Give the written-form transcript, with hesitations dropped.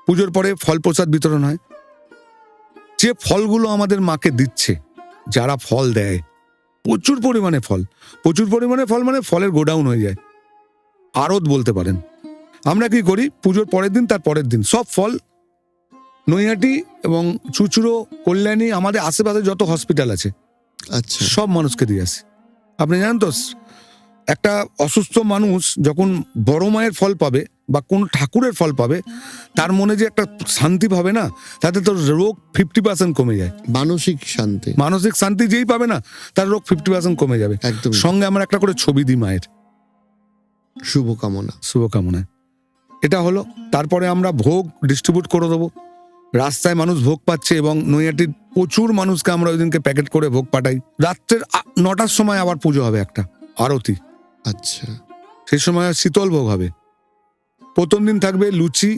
পুজোর পরে ফল প্রসাদ বিতরণ হয়। যে ফলগুলো আমাদের মাকে দিচ্ছে, যারা ফল দেয়, প্রচুর পরিমাণে ফল মানে ফলের গোডাউন হয়ে যায়, আড়ত বলতে পারেন। আমরা কি করি, পুজোর পরের দিন তার পরের দিন সব ফল নৈহাটি এবং চুচুড়ো, কল্যাণী, আমাদের আশেপাশে যত হসপিটাল আছে আচ্ছা, সব মানুষকে দিয়ে আসে। আপনি জানেন তো, একটা অসুস্থ মানুষ যখন বড় মায়ের ফল পাবে বা কোন ঠাকুরের ফল পাবে, তার মনে যে একটা শান্তি পাবে না, তাতে তো রোগ 50% কমে যায়। মানসিক শান্তি, মানসিক শান্তি যেই পাবে না, তার রোগ 50% কমে যাবে। একদম সঙ্গে আমরা একটা করে ছবি দিই মায়ের, শুভকামনা। শুভকামনায়। এটা হলো। তারপরে আমরা ভোগ ডিস্ট্রিবিউট করে দেবো। রাস্তায় মানুষ ভোগ পাচ্ছে এবং নৈহাটির প্রচুর মানুষকে আমরা ওই দিনকে প্যাকেট করে ভোগ পাঠাই। রাত্রের 9টার সময় আবার পুজো হবে, একটা আরতি। আচ্ছা, সেই সময় শীতল ভোগ হবে। প্রথম দিন থাকবে লুচি,